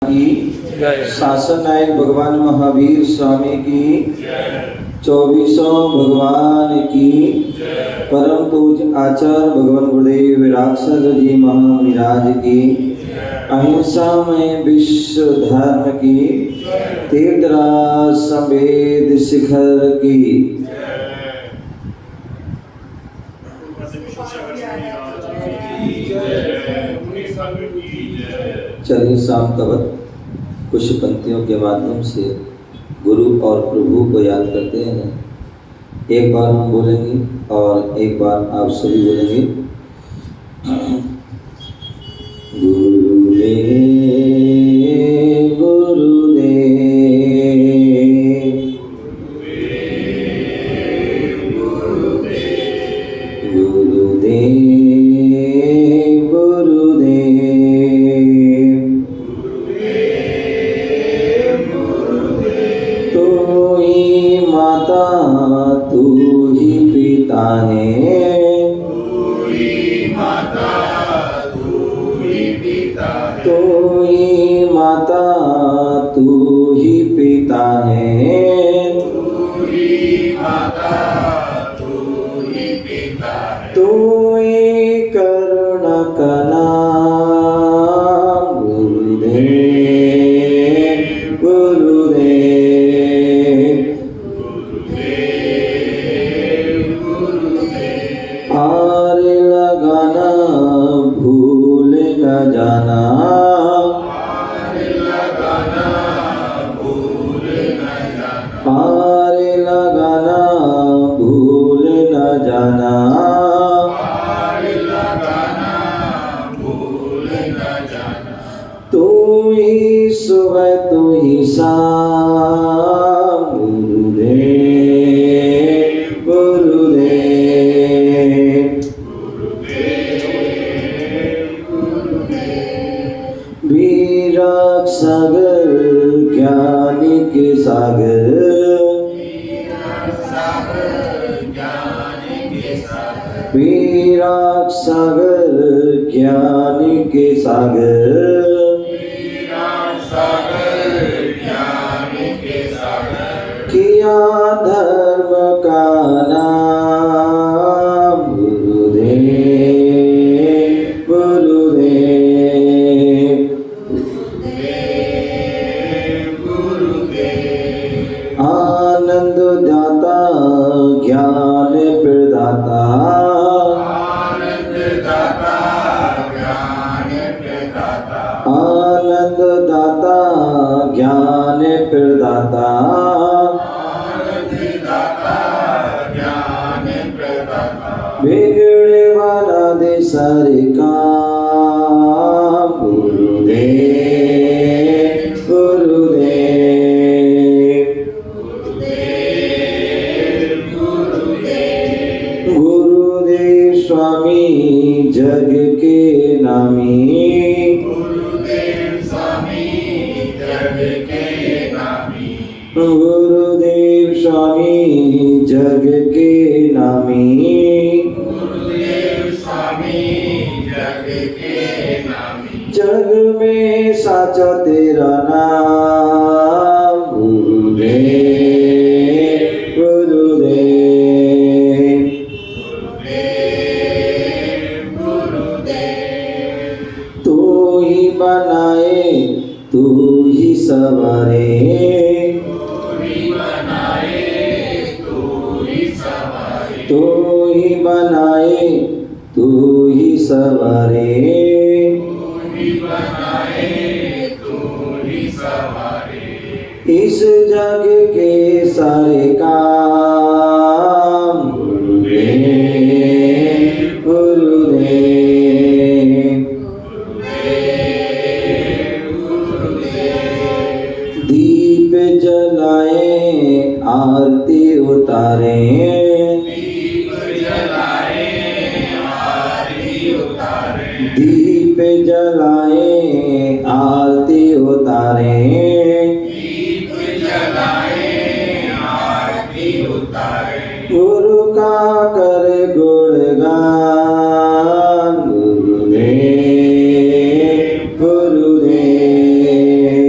शासन नायक भगवान महावीर स्वामी की 2400 भगवान की परम पूज्य आचार्य भगवान गुरुदेव राक्षस जी महाराज की अहिंसा में विश्व धर्म की तीर्थराज समेत शिखर की चलिए शाम कवत कुछ पंक्तियों के माध्यम से गुरु और प्रभु को याद करते हैं। एक बार हम बोलेंगे और एक बार आप सभी बोलेंगे। गुरुदेव गुरुदेव गुरुदेव इस जग के सारे काम गुरुदेव गुरुदेव दीप जलाए आरती उतारे दीप जलाए आरती उतारे गुरु का कर गुणगान गुरुदेव गुरुदेव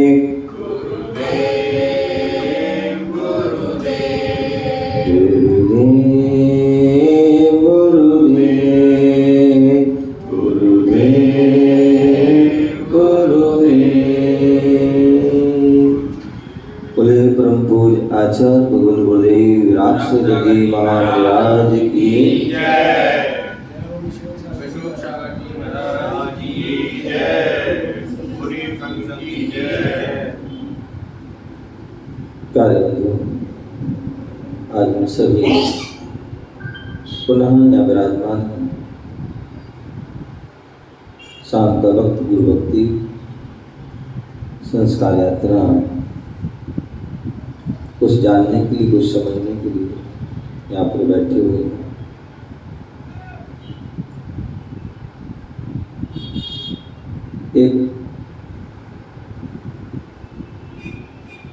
पूज आचार्य भगवान गुरुदेव राक्ष जगी महाराज की कार्य आज हम सभी पुनः यहाँ विराजमान हैं। शाम का वक्त गुरु भक्ति संस्कार यात्रा कुछ जानने के लिए, कुछ समझने के लिए यहाँ पर बैठे हुए हैं। एक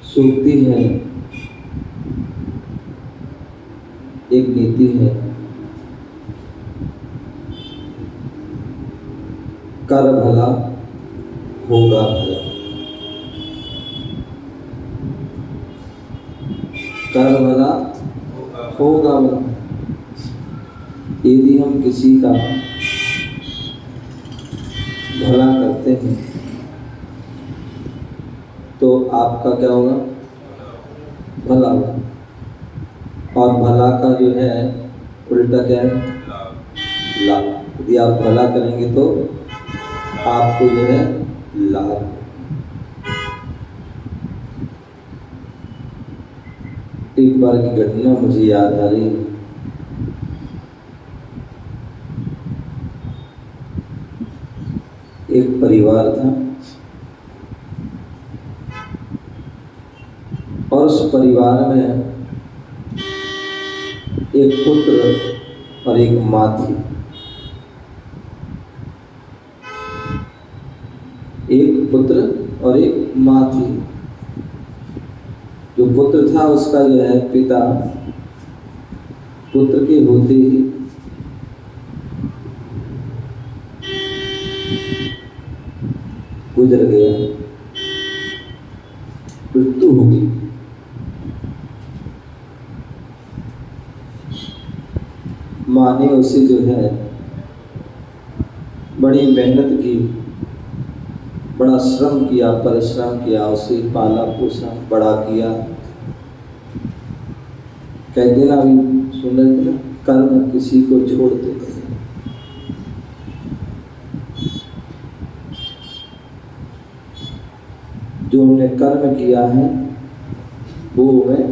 सूक्ति है, एक नीति है, कर भला होगा भला। कर भला होगा भला। यदि हम किसी का भला करते हैं तो आपका क्या होगा? भला होगा। और भला का जो है उल्टा क्या है? लाभ। यदि आप भला करेंगे तो आपको जो है लाभ। एक बार की घटना मुझे याद आ रही है। एक परिवार था और उस परिवार में एक पुत्र और एक माँ थी। एक पुत्र और एक माँ थी। जो पुत्र था उसका जो है पिता पुत्र के होते ही गुजर गया, मृत्यु हो गई। माँ ने उसे जो है बड़ी मेहनत की, बड़ा श्रम किया, परिश्रम किया, उसे पाला पोसा, बड़ा किया। कहते ना अभी सुन रहे थे ना, कर्म किसी को छोड़ते नहीं। जो हमने कर्म किया है वो हमें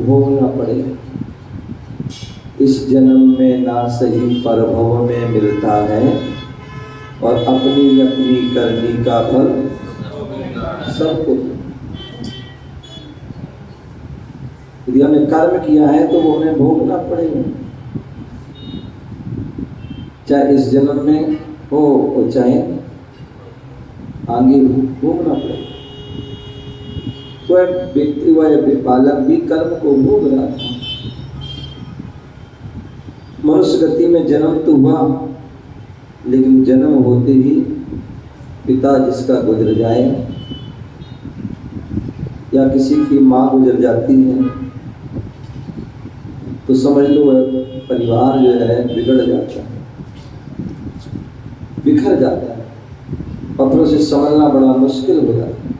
भोगना पड़ेगा। इस जन्म में ना सही परभव में मिलता है और अपनी अपनी करनी का फल सबको। यदि हमने कर्म किया है तो वो हमें भोगना पड़ेगा, चाहे इस जन्म में हो और चाहे आगे भोगना पड़ेगा। वह व्यक्ति, वह बालक भी कर्म को भोग रहा था। मनुष्य गति में जन्म तो हुआ, लेकिन जन्म होते ही पिता जिसका गुजर जाए या किसी की माँ गुजर जाती है तो समझ लो वह परिवार जो है बिगड़ जाता है, बिखर जाता है, पत्रों से संभलना बड़ा मुश्किल हो जाता है।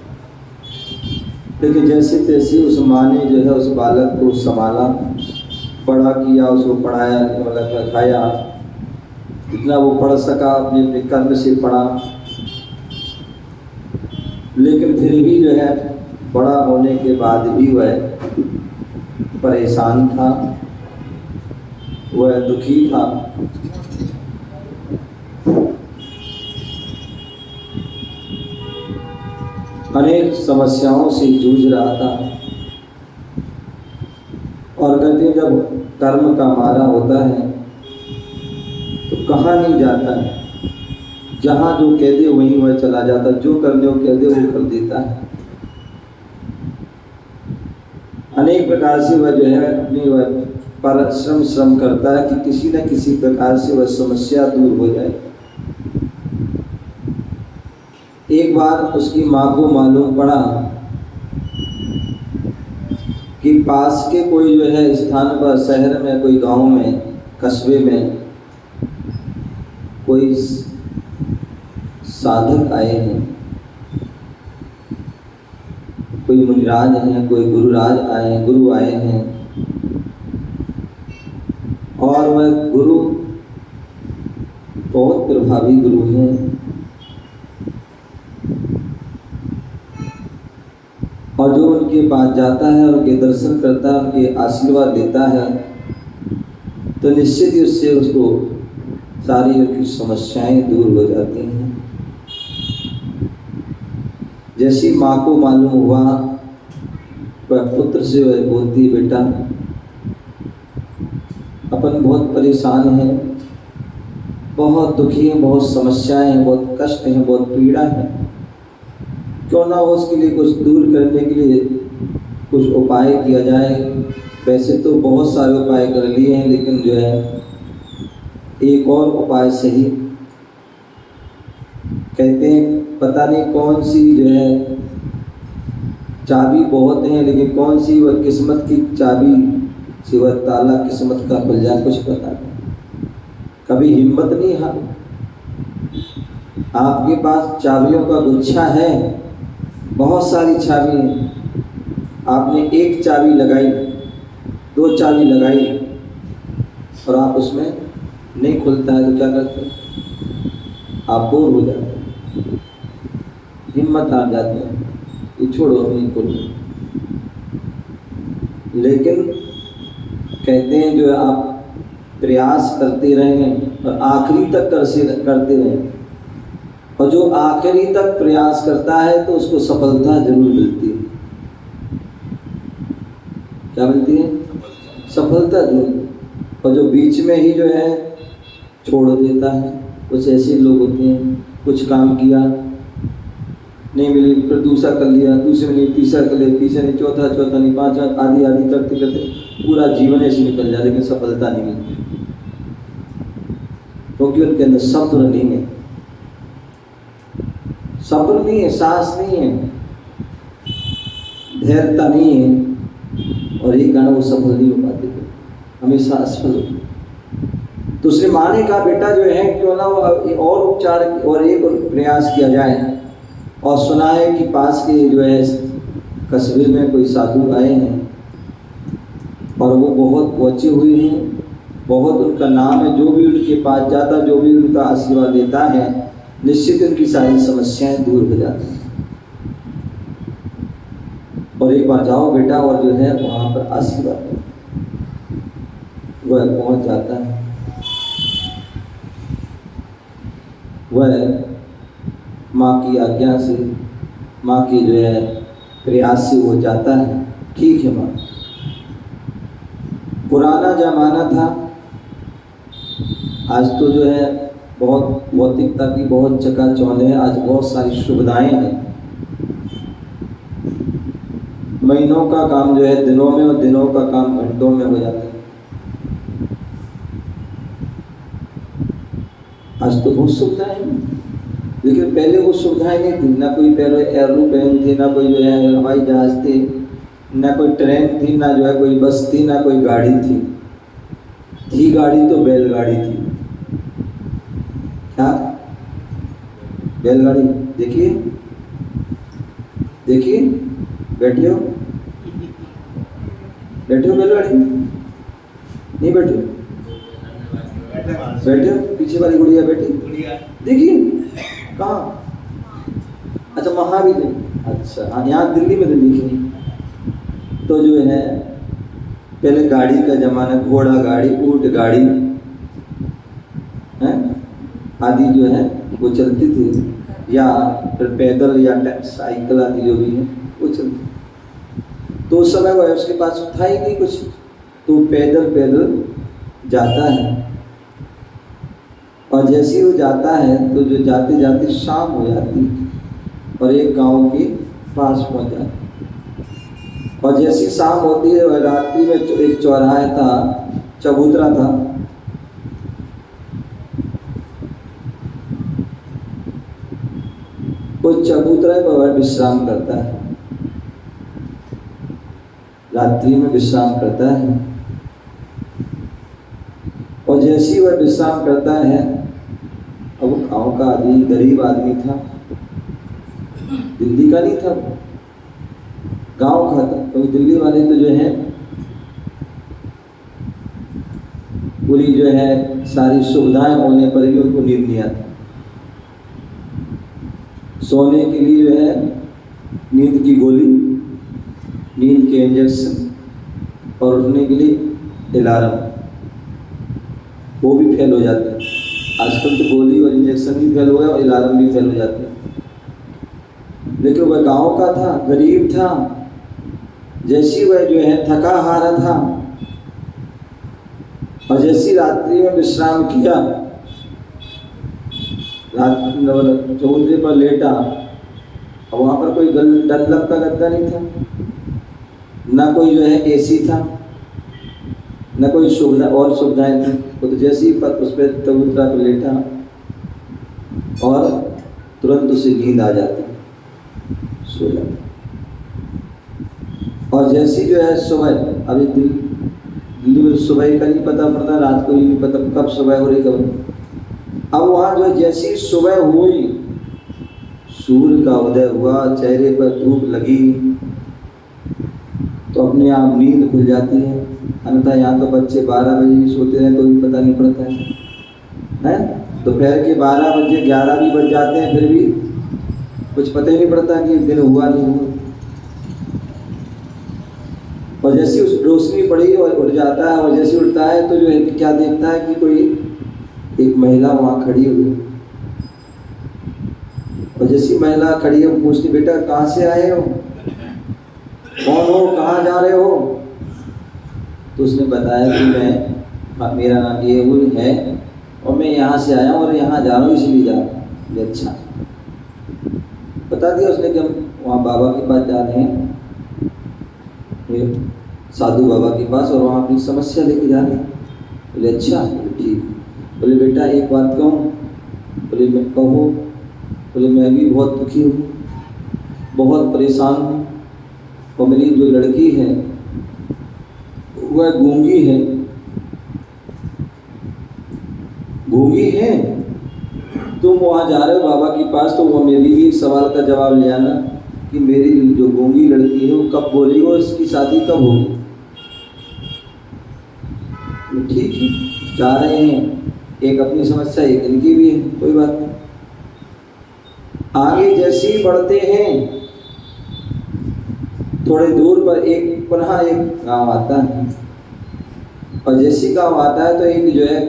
लेकिन जैसे तैसे उस माँ ने जो है उस बालक को संभाला, बड़ा किया, उसको पढ़ाया, लिखाया, जितना वो पढ़ सका अपने अपने कर्म से पढ़ा। लेकिन फिर भी जो है बड़ा होने के बाद भी वह परेशान था, वह दुखी था। अनेक समस्याओं से जूझ रहा था। और कहते हैं जब कर्म का मारा होता है तो कहाँ नहीं जाता है, जहाँ जो कह दे वहीं वह चला जाता है, जो करने को कह दे वो कर देता है। अनेक प्रकार से वह जो है अपनी वह परिश्रम श्रम करता है कि किसी न किसी प्रकार से वह समस्या दूर हो जाए। एक बार उसकी माँ को मालूम पड़ा कि पास के कोई जो है स्थान पर, शहर में, कोई गांव में, कस्बे में कोई साधक आए हैं कोई मुनिराज हैं, कोई गुरुराज आए हैं, गुरु आए हैं, और वह गुरु बहुत प्रभावी गुरु हैं। और जो उनके पास जाता है, उनके दर्शन करता है, उनके आशीर्वाद लेता है, तो निश्चित ही उससे उसको सारी उनकी समस्याएं दूर हो जाती हैं। जैसी माँ को मालूम हुआ, वह पुत्र से वह बोलती, बेटा अपन बहुत परेशान हैं, बहुत दुखी हैं, बहुत समस्याएं हैं, बहुत कष्ट हैं, बहुत पीड़ा है, क्यों ना हो उसके लिए कुछ दूर करने के लिए कुछ उपाय किया जाए। वैसे तो बहुत सारे उपाय कर लिए हैं, लेकिन जो है एक और उपाय सही। कहते हैं पता नहीं कौन सी जो है चाबी बहुत हैं, लेकिन कौन सी वह किस्मत की चाबी से वह ताला किस्मत का खुल जाए, कुछ पता नहीं। कभी हिम्मत नहीं हार। आपके पास चाबियों का गुच्छा है, बहुत सारी चाबी हैं, आपने एक चाबी लगाई, 2 चाबी लगाई, और आप उसमें नहीं खुलता है, तो क्या करते हैं? आप बोर हो जाते हैं, हिम्मत हार जाते हैं, ये छोड़ो नहीं खुलना। लेकिन कहते हैं जो आप प्रयास करते रहें और आखिरी तक करते रहें, और जो आखिरी तक प्रयास करता है तो उसको सफलता जरूर मिलती है। क्या मिलती है? सफलता जरूर। और जो बीच में ही जो है छोड़ देता है, कुछ ऐसे लोग होते हैं, कुछ काम किया नहीं मिली, फिर दूसरा कर लिया, दूसरे नहीं, तीसरा कर लिया, तीसरा नहीं, चौथा नहीं, पांचवा, आदि आदि करते करते पूरा जीवन ऐसे निकल जाए, लेकिन सफलता नहीं मिलती, क्योंकि उनके अंदर सब्र नहीं है। सब्र नहीं है, साहस नहीं है, धैर्यता नहीं है, और ये कारण वो सफल नहीं हो पाते थे, हमेशा असफल होते। तो उसने माँ ने कहा, बेटा जो है क्यों ना वो और उपचार और एक प्रयास किया जाए। और सुना है कि पास के जो है कस्बे में कोई साधु आए हैं, और वो बहुत पहुँचे हुए हैं, बहुत उनका नाम है, जो भी उनके पास जाता, जो भी उनका आशीर्वाद लेता है, निश्चित उनकी सारी समस्याएं दूर हो जाती हैं। और एक बार जाओ बेटा, और जो है वहाँ पर आशीर्वाद वह पहुँच जाता है। वह माँ की आज्ञा से, माँ की जो है प्रयास से हो जाता है। ठीक है माँ। पुराना जमाना था, आज तो जो है बहुत भौतिकता की बहुत चकाचौंध है, आज बहुत सारी सुविधाएं हैं। महीनों का काम जो है दिनों में, और दिनों का काम घंटों में हो जाता है। आज तो बहुत सुविधाएं हैं, लेकिन पहले वो सुविधाएं नहीं थी। ना कोई पहले एरोप्लेन थे, ना कोई जो है हवाई जहाज थे, ना कोई ट्रेन थी, ना जो है कोई बस थी, ना कोई गाड़ी थी गाड़ी तो बैलगाड़ी थी। क्या बैलगाड़ी? देखिए देखिए, बैठे हो बैलगाड़ी? नहीं बैठे हो? पीछे वाली गुड़िया बैठी, देखिए कहाँ? अच्छा वहाँ भी नहीं। अच्छा हाँ, यहाँ दिल्ली में तो देखिए। तो जो है पहले गाड़ी का जमाना, घोड़ा गाड़ी, ऊंट गाड़ी है आदि जो है वो चलती थी, या फिर पैदल या साइकिल आदि जो भी है वो चलती। तो उस समय वो उसके पास था ही नहीं कुछ, तो पैदल जाता है। और जैसे ही वो जाता है तो जो जाते जाते शाम हो जाती, और एक गांव के पास पहुंच जाता। और जैसी शाम होती है, वह रात्रि में एक चौराहा था, चबूतरा था, उस चबूतरे पर वह विश्राम करता है, रात्रि में विश्राम करता है। और जैसे ही वह विश्राम करता है, अब वो गाँव का आदमी, गरीब आदमी था, दिल्ली का नहीं था, गांव का था। तो दिल्ली वाले तो जो है पूरी जो है सारी सुविधाएं होने पर भी उनको नींद नहीं आती। सोने के लिए जो है नींद की गोली, नींद के इंजेक्शन और उठने के लिए अलार्म, वो भी फेल हो जाते हैं। आजकल तो गोली और इंजेक्शन भी फेल हो गया और अलार्म भी फेल हो जाते हैं। लेकिन वह गांव का था, गरीब था। जैसी वह जो है थका हारा था और जैसी रात्रि में विश्राम किया, चबूतरे पर लेटा, और वहाँ पर कोई डल्लब का गद्दा नहीं था, ना कोई जो है एसी था, न कोई सुविधा और सुविधाएं थी। वो तो जैसे ही उस पर चबूतरा पर लेटा और तुरंत उसे नींद आ जाती, सो जाता। और जैसी जो है सुबह, अभी दिल्ली में सुबह का नहीं पता पड़ता, रात को ही नहीं पता कब सुबह हो रही कब। अब वहाँ जो जैसी सुबह हुई, सूर्य का उदय हुआ, चेहरे पर धूप लगी, तो अपने आप नींद खुल जाती है। अन्यथा यहाँ तो बच्चे 12 बजे भी सोते हैं तो भी पता नहीं पड़ता है। दोपहर के 12 बजे 11 भी बज जाते हैं, फिर भी कुछ पता ही नहीं पड़ता कि दिन हुआ नहीं हुआ। और जैसी उस रोशनी पड़ी और उठ जाता है, और जैसे उठता है तो जो है क्या देखता है कि कोई एक महिला वहाँ खड़ी हुई। और जैसी महिला खड़ी है, पूछती बेटा कहाँ से आए हो, कौन हो, कहाँ जा रहे हो। तो उसने बताया कि मेरा नाम ये है और मैं यहाँ से आया हूँ और यहाँ जा रहा हूँ, इसलिए जा रहा हूँ। अच्छा, बता दिया उसने कि हम वहाँ बाबा के पास जा रहे हैं, साधु बाबा के पास, और वहाँ अपनी समस्या लेके जा रहे हैं। बोले अच्छा, ठीक। बोले बेटा एक बात कहूँ। बोले मैं कहो। बोले मैं भी बहुत दुखी हूँ, बहुत परेशान हूँ, और मेरी जो लड़की है वह गूंगी है। गूंगी है, तुम वहाँ जा रहे हो बाबा के पास, तो वो मेरी भी एक सवाल का जवाब ले आना कि मेरी जो गूंगी लड़की है वो कब बोली हो, इसकी शादी कब होगी। ठीक है, जा रहे हैं, एक अपनी समस्या एक इनकी भी है, कोई बात नहीं। आगे जैसे ही बढ़ते हैं, थोड़े दूर पर पुनः एक गांव आता है, और जैसे गांव आता है तो एक जो है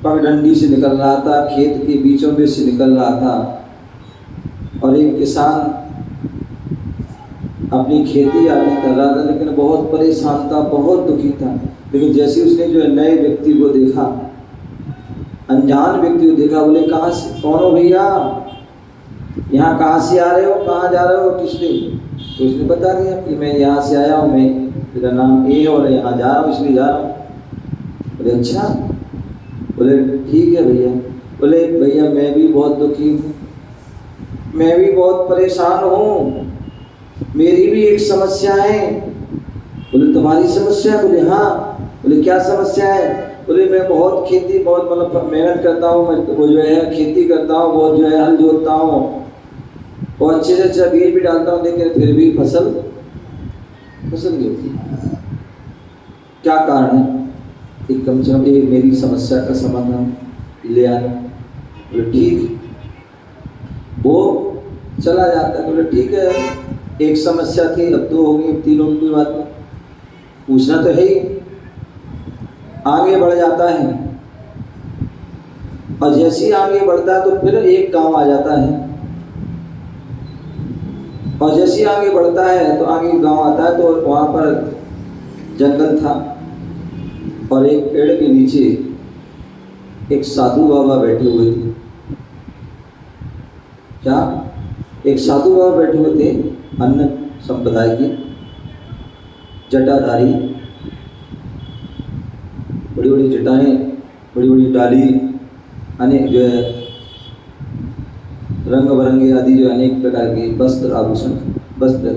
पगडंडी से निकल रहा था, खेत के बीचों में से निकल रहा था, और एक किसान अपनी खेती आदि कर रहा था, लेकिन बहुत परेशान था, बहुत दुखी था। लेकिन जैसे उसने जो नए व्यक्ति को देखा, अनजान व्यक्ति को देखा, बोले कहाँ से, कौन हो भैया, यहाँ कहाँ से आ रहे हो, कहाँ जा रहे हो, किस लिए। तो उसने बता दिया कि मैं यहाँ से आया हूँ, मेरा नाम ए और यहाँ जा रहा हूँ, इसलिए जा रहा हूँ। बोले अच्छा। बोले ठीक है भैया। बोले भैया मैं भी बहुत दुखी हूँ, मैं भी बहुत परेशान हूँ, मेरी भी एक समस्या है। बोले तुम्हारी समस्या। बोले हाँ। बोले क्या समस्या है। बोले मैं बहुत खेती, बहुत मतलब मेहनत करता हूँ, मैं वो जो है खेती करता हूँ, बहुत जो है हल जोतता हूँ, और अच्छे से अच्छा बीज भी डालता हूँ, लेकिन फिर भी फसल नहीं होती। क्या कारण है, एक कम से कम एक मेरी समस्या का समाधान ले आना। बोले ठीक। वो चला जाता है। बोले ठीक है, एक समस्या थी, अब 2 हो गई, अब 3 होगी, कोई बात नहीं, पूछना तो है ही। आगे बढ़ जाता है, और जैसे ही आगे बढ़ता है तो फिर एक गांव आ जाता है, और जैसे ही आगे बढ़ता है तो आगे गांव आता है, तो वहाँ पर जंगल था, और एक पेड़ के नीचे एक साधु बाबा बैठे हुए थे। क्या, एक साधु बाबा बैठे हुए थे, अन्य संप्रदाय के, जटाधारी, बड़ी बड़ी जटाएं, बड़ी बड़ी डाली, अनेक जो है रंग बिरंगे आदि जो अनेक प्रकार के वस्त्र आभूषण वस्त्र।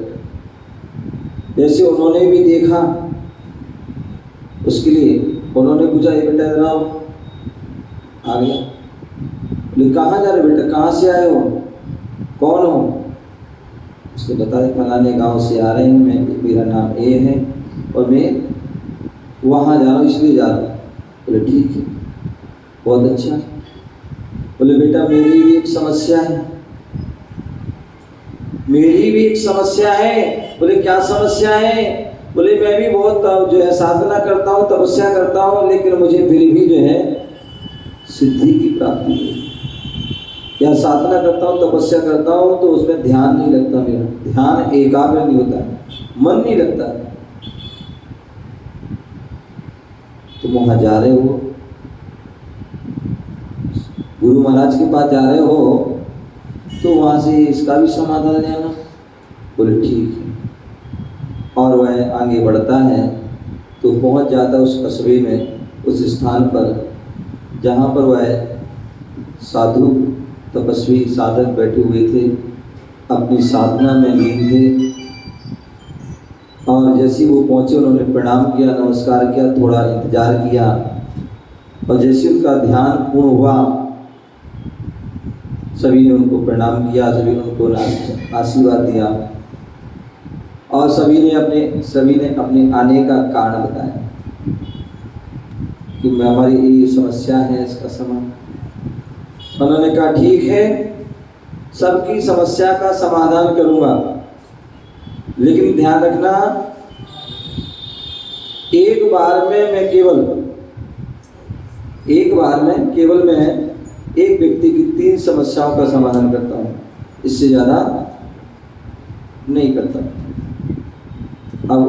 जैसे उन्होंने भी देखा, उसके लिए उन्होंने पूछा, ये बेटा इधर आओ। आ गया। बोले कहाँ जा रहे बेटा, कहाँ से आए हो, कौन हो। उसने बताया फलाने गांव से आ रहे हैं, मैं मेरा नाम ए है और मैं वहाँ जा रहा हूँ इसलिए जा रहा हूँ। बोले ठीक है, बहुत अच्छा। बोले बेटा मेरी भी एक समस्या है, मेरी भी एक समस्या है। बोले क्या समस्या है? बोले मैं भी बहुत जो है साधना करता हूँ, तपस्या करता हूँ, लेकिन मुझे फिर भी जो है सिद्धि की प्राप्ति नहीं। या साधना करता हूँ, तपस्या करता हूँ तो उसमें ध्यान नहीं लगता, मेरा ध्यान एकाग्र नहीं होता है, मन नहीं लगता है। तुम वहाँ जा रहे हो, गुरु महाराज के पास जा रहे हो, तो वहाँ से इसका भी समाधान ले आना। बोले ठीक है। और वह आगे बढ़ता है तो पहुँच जाता है उस कस्बे में, उस स्थान पर जहाँ पर वह साधु तपस्वी साधक बैठे हुए थे, अपनी साधना में लीन थे। और जैसे वो पहुँचे उन्होंने प्रणाम किया, नमस्कार किया, थोड़ा इंतजार किया, और जैसे उनका ध्यान पूर्ण हुआ सभी ने उनको प्रणाम किया, सभी ने उनको आशीर्वाद दिया, और सभी ने अपने आने का कारण बताया कि हमारी ये समस्या है, इसका समाधान। उन्होंने कहा ठीक है, सबकी समस्या का समाधान करूंगा, लेकिन ध्यान रखना एक बार में मैं एक व्यक्ति की 3 समस्याओं का समाधान करता हूँ, इससे ज़्यादा नहीं करता। अब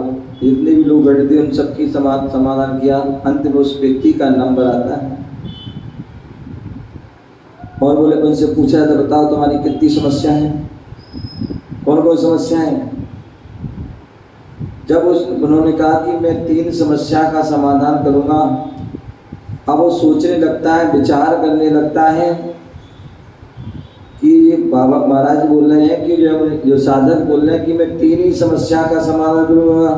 जितने भी लोग बैठते हैं उन सबकी समाधान किया, अंत में उस व्यक्ति का नंबर आता है और बोले उनसे पूछा था बताओ तुम्हारी कितनी समस्या है, कौन कौन समस्या है? जब उन्होंने कहा कि मैं 3 समस्या का समाधान करूंगा, अब वो सोचने लगता है, विचार करने लगता है कि बाबा महाराज बोल रहे हैं कि जो साधक बोल रहे हैं कि मैं 3 ही समस्या का समाधान करूंगा,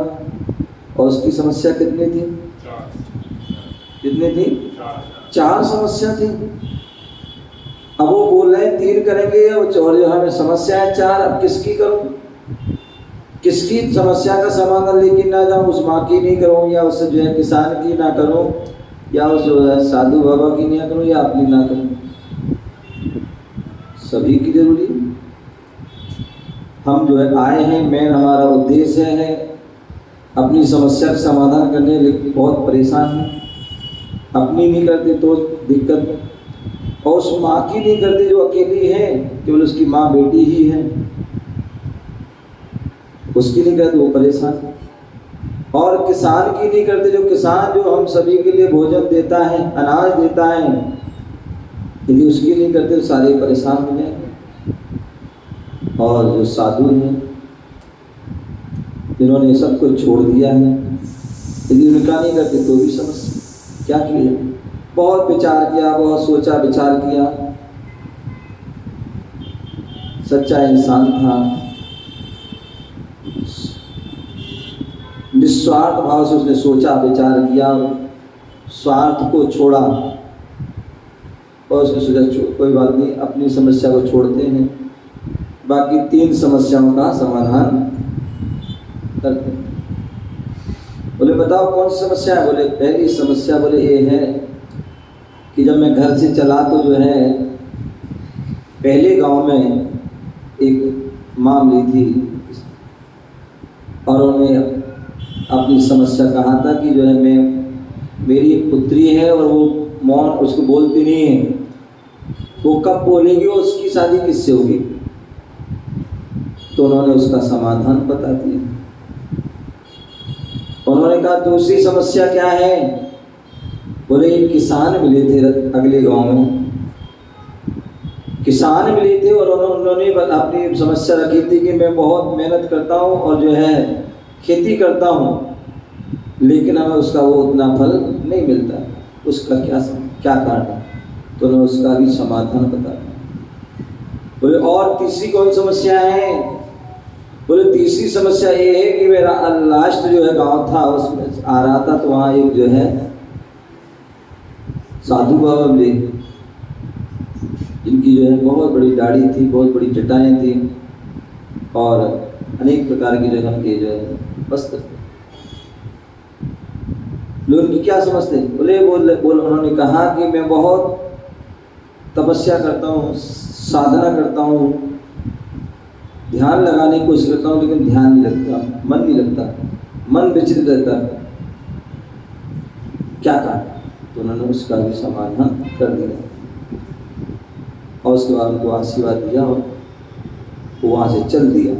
और उसकी समस्या कितनी थी? कितनी थी? 4 समस्या थी। अब वो बोल रहे हैं 3 करेंगे और जो हमें समस्या है 4, अब किसकी करूं? किसकी समस्या का समाधान लेके ना जाऊं? उस माँ की नहीं करूं, या उस जो है किसान की ना करूं, या उस जो है साधु बाबा की ना करूं, या अपनी ना करूं? सभी की जरूरी। हम जो है आए हैं, मेन हमारा उद्देश्य है अपनी समस्या का समाधान करने, लेकिन बहुत परेशान हैं, अपनी नहीं करते तो दिक्कत, और उस माँ की नहीं करते जो अकेली है, केवल उसकी माँ बेटी ही है, उसकी नहीं करते वो परेशान। और किसान की नहीं करते, जो किसान जो हम सभी के लिए भोजन देता है, अनाज देता है, यदि उसकी नहीं करते तो सारे परेशान हो जाएंगे। और जो साधु हैं जिन्होंने सब कुछ छोड़ दिया है, यदि उनका नहीं करते तो भी समस्या। क्या किया? बहुत विचार किया, बहुत सोचा विचार किया, सच्चा इंसान था, निस्वार्थ भाव से उसने सोचा विचार किया, स्वार्थ को छोड़ा, और उसने सोचा कोई बात नहीं, अपनी समस्या को छोड़ते हैं, बाकी 3 समस्याओं का समाधान करते हैं। बोले बताओ कौन सी समस्या है? बोले पहली समस्या बोले ये है कि जब मैं घर से चला तो जो है पहले गांव में एक माँ मिली थी, और उन्होंने अपनी समस्या कहा था कि जो है मेरी एक पुत्री है और वो मौन, उसको बोलती नहीं है, वो कब बोलेगी और उसकी शादी किससे होगी? तो उन्होंने उसका समाधान बता दिया। उन्होंने कहा दूसरी समस्या क्या है? बोले एक किसान मिले थे अगले गांव में, किसान मिले थे और उन्होंने अपनी समस्या रखी थी कि मैं बहुत मेहनत करता हूँ और जो है खेती करता हूँ, लेकिन हमें उसका वो उतना फल नहीं मिलता, उसका क्या कारण है? तो उन्होंने उसका भी समाधान बता दिया। बोले और तीसरी कौन समस्या है? बोले तीसरी समस्या ये है कि मेरा लास्ट जो है गांव था उसमें आ रहा था, तो वहाँ एक जो है साधु बाबा मिले, जिनकी जो है बहुत बड़ी दाढ़ी थी, बहुत बड़ी जटाएं थी, और अनेक प्रकार की जो उनके जो है वस्त्र। लोग उनकी क्या समझते, बोले उन्होंने कहा कि मैं बहुत तपस्या करता हूँ, साधना करता हूँ, ध्यान लगाने की कोशिश करता हूँ, लेकिन ध्यान नहीं लगता, मन नहीं लगता, मन विचलित रहता, क्या कहा? तो उन्होंने उसका भी समाधान कर दिया और उसके बाद उनको आशीर्वाद दिया और वो वहाँ से चल दिया।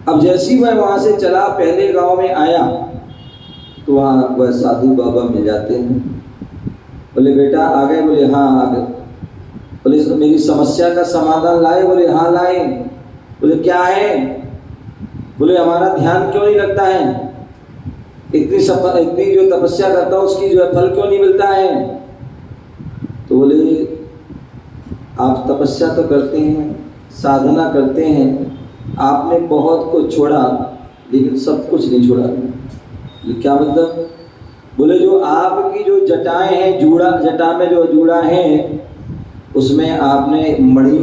अब जैसे ही वह वहाँ से चला, पहले गांव में आया तो वहाँ वह साधु बाबा मिल जाते हैं। बोले बेटा आ गए? बोले हाँ आ गए। बोले मेरी समस्या का समाधान लाए? बोले हाँ लाए। बोले क्या है? बोले हमारा ध्यान क्यों नहीं लगता है, इतनी जो तपस्या करता हूँ उसकी जो है फल क्यों नहीं मिलता है? तो बोले आप तपस्या तो करते हैं, साधना करते हैं, आपने बहुत कुछ छोड़ा लेकिन सब कुछ नहीं छोड़ा। ये क्या मतलब? बोले जो आपकी जो जटाएं हैं, जटा में जो जूड़ा है उसमें आपने मणि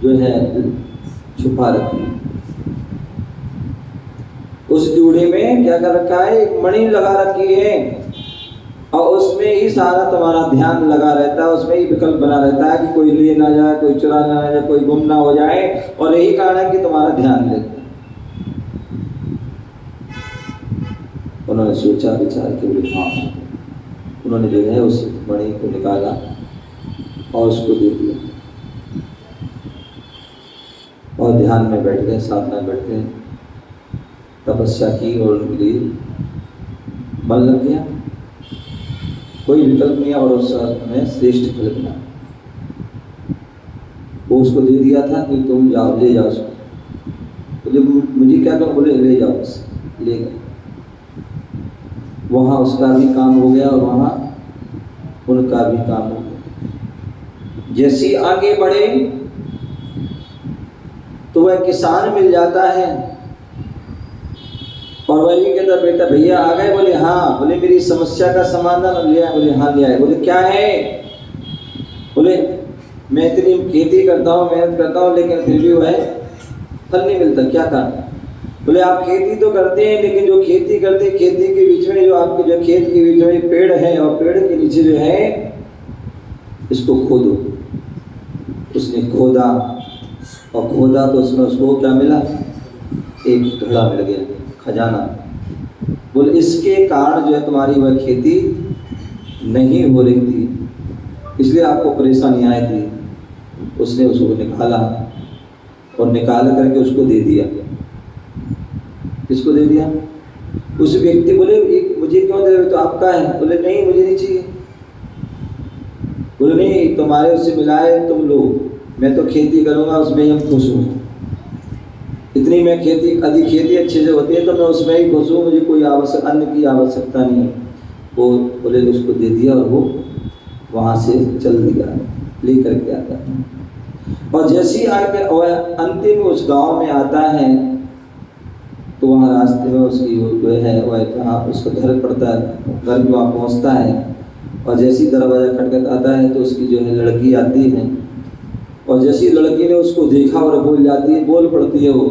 जो है छुपा रखी, उस जूड़े में क्या कर रखा है, एक मणि लगा रखी है और उसमें ही सारा तुम्हारा ध्यान लगा रहता है, उसमें ही विकल्प बना रहता है कि कोई ले ना जाए, कोई चुरा ना जाए, कोई गुम ना हो जाए, और यही कारण है कि तुम्हारा ध्यान लेता है। उन्होंने सोचा विचार के बोले हाँ। उन्होंने जो है उस मणि को निकाला और उसको दे दिया और ध्यान में बैठ गए, साधना में बैठ गए, तपस्या की और उनके लिए मन लग गया, कोई विकल्प नहीं और उस में श्रेष्ठ फल मिला। वो उसको दे दिया था कि तुम जाओ, ले जाओ उसको। बोले मुझे क्या करो? बोले ले जाओ बस। ले गए, वहाँ उसका भी काम हो गया और वहाँ उनका भी काम हो गया। जैसे आगे बढ़े तो वह किसान मिल जाता है और वही कहता बेटा भैया आ गए? बोले हाँ। बोले मेरी समस्या का समाधान ले आए? बोले हाँ ले आए। बोले क्या है? बोले मैं इतनी खेती करता हूँ, मेहनत करता हूँ, लेकिन फिर भी वह फल नहीं मिलता, क्या कारण? बोले आप खेती तो करते हैं, लेकिन जो खेती करते हैं, खेती के बीच में जो आपके जो खेत के बीच में पेड़ है और पेड़ के नीचे जो है इसको खोदो। उसने खोदा और खोदा तो उसमें उसको क्या मिला? एक घड़ा मिल गया, खजाना। बोले इसके कारण जो है तुम्हारी वह खेती नहीं हो रही थी, इसलिए आपको परेशानी आई थी। उसने उसको निकाला और निकाल करके उसको दे दिया। किसको दे दिया? उस व्यक्ति। बोले मुझे क्यों दे रहे? तो आपका है। बोले नहीं मुझे नहीं चाहिए। बोले नहीं तुम्हारे उससे मिला है, तुम लो, मैं तो खेती करूँगा, उसमें ही हम खुश हूँ। इतनी मैं अधिक खेती अच्छे से होती है तो मैं उसमें ही खुश हूँ, मुझे कोई अन्य की आवश्यकता नहीं है। वो बोले उसको दे दिया और वो वहाँ से चल दिया, ले करके आता है। और जैसे ही आके अंतिम उस गांव में आता है तो वहाँ रास्ते में उसकी जो है वह कहाँ उसका घर पड़ता है, घर में वहाँ पहुँचता है और जैसे ही दरवाज़ा खटखटाता है तो उसकी जो है लड़की आती है और जैसी लड़की ने उसको देखा और बोल पड़ती है वो।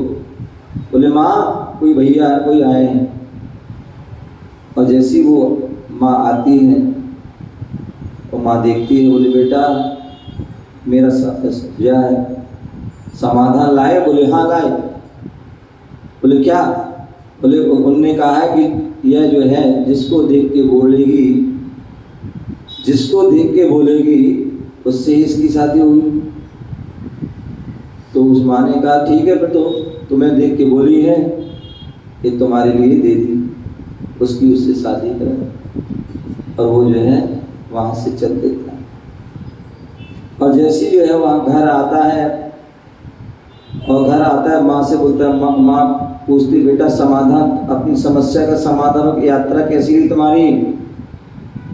बोले माँ कोई भैया कोई आए हैं। और जैसी वो माँ आती है और माँ देखती है, बोले बेटा मेरा जो है समाधान लाए? बोले हाँ लाए। बोले क्या? बोले उन्होंने कहा है कि यह जो है जिसको देख के बोलेगी उससे ही इसकी शादी होगी। तो उस माँ ने कहा ठीक है, फिर तो तुम्हें देख के बोली है, ये तुम्हारे लिए दे दी। उसकी उससे शादी करा और वो जो है वहाँ से चल देता है। और जैसे जो है वहाँ घर आता है और घर आता है माँ से बोलता है, माँ पूछती बेटा समाधान, अपनी समस्या का समाधान की यात्रा कैसी रही तुम्हारी?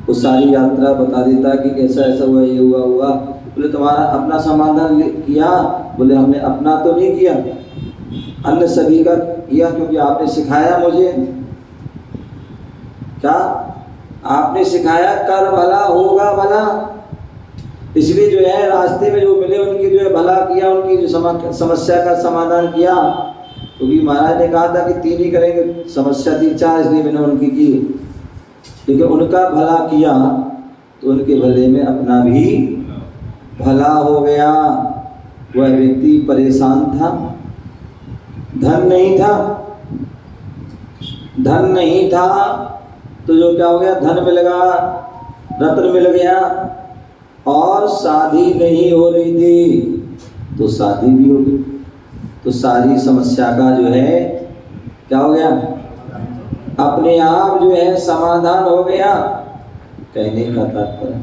वो सारी यात्रा बता देता कि कैसा ऐसा हुआ, ये हुआ। बोले तुम्हारा अपना समाधान किया? बोले हमने अपना तो नहीं किया, अन्य सभी का किया, क्योंकि आपने सिखाया मुझे। क्या आपने सिखाया? कर भला होगा भला, इसलिए जो है रास्ते में जो मिले उनकी जो है भला किया, उनकी जो समस्या का समाधान किया। क्योंकि महाराज ने कहा था कि 3 ही करेंगे, समस्या थी 4, इसलिए मैंने उनकी की। क्योंकि उनका भला किया तो उनके भले में अपना भी भला हो गया। वह व्यक्ति परेशान था, धन नहीं था, धन नहीं था तो जो क्या हो गया, धन मिल गया, रत्न मिल गया, और शादी नहीं हो रही थी तो शादी भी हो गई। तो सारी समस्या का जो है क्या हो गया, अपने आप जो है समाधान हो गया। कहने का तात्पर्य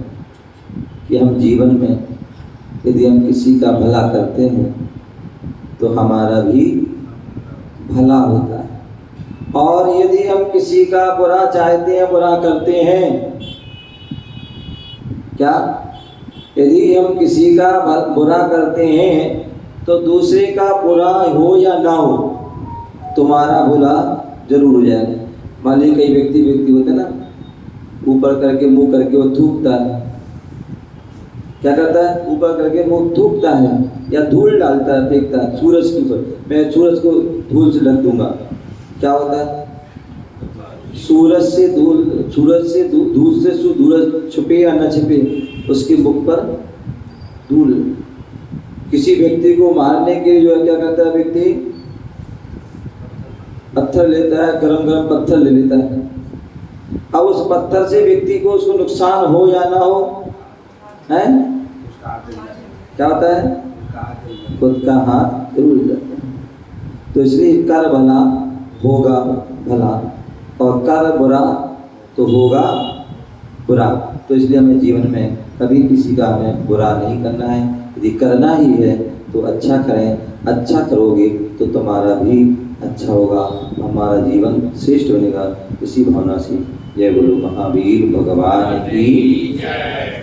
कि हम जीवन में यदि हम किसी का भला करते हैं तो हमारा भी भला होता है, और यदि हम किसी का बुरा चाहते हैं, बुरा करते हैं, क्या यदि हम किसी का बुरा करते हैं तो दूसरे का बुरा हो या ना हो तुम्हारा बुरा जरूर हो जाएगा। मान लीजिए कई व्यक्ति होते हैं ना, ऊपर करके मुंह करके वो थूकता है। क्या करता है, ऊपर करके मुंह थूकता है या धूल डालता है, फेंकता है सूरज के ऊपर, मैं सूरज को धूल से ढक दूंगा। क्या होता है, सूरज से धूल से सूरज छुपे या न छुपे उसके मुख पर धूल। किसी व्यक्ति को मारने के लिए जो है क्या करता है, व्यक्ति पत्थर लेता है, गरम पत्थर ले लेता है। अब उस पत्थर से व्यक्ति को उसको नुकसान हो या ना हो, है क्या होता है, खुद का हाथ जरूर जाता है। तो इसलिए कर भला होगा भला, और कर बुरा तो होगा बुरा। तो इसलिए हमें जीवन में कभी किसी का हमें बुरा नहीं करना है। यदि करना ही है तो अच्छा करें, अच्छा करोगे तो तुम्हारा भी अच्छा होगा, हमारा जीवन श्रेष्ठ बनेगा। इसी भावना से जय गुरु महावीर भगवान की जय।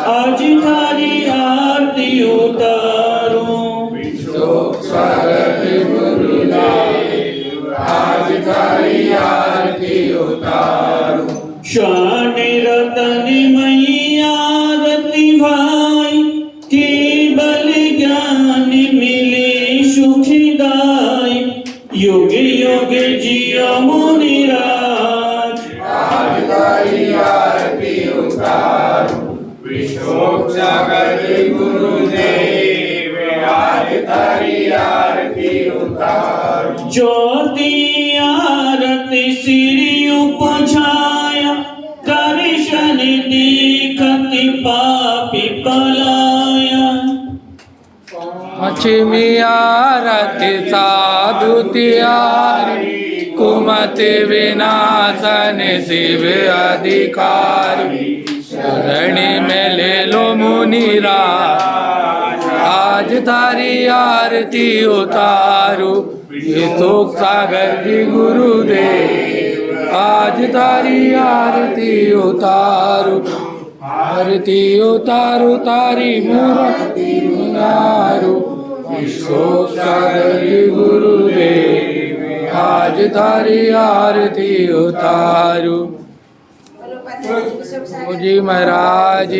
आज थारी आरती उतारूं, शोक सागर गुरुदेव, आज थारी आरती उतारूं। श्वान रतन मैया रति भाई, केवल ज्ञान मिले सुखदाई, युग युग जियो मुनिराज। आज थारी आरती उतारूं, शोक सागर गुरुदेव, आज थारी आरती उतारूं। ज्योति आरती सिर उपछाया, दर्शन देखति पापी पलाया। लक्ष्मी आरती साधु तिहारी, कुमति विनाशन शिव अधिकारी। शरण में ले लो मुनिराज, आज थारी आरती उतारू। शोक सागर जी गुरुदेव, आज थारी आरती उतारू। आरती उतारू तारी मूर्ति उतारू। शोक सागर जी गुरुदेव, आज थारी आरती उतारू। जी महाराज।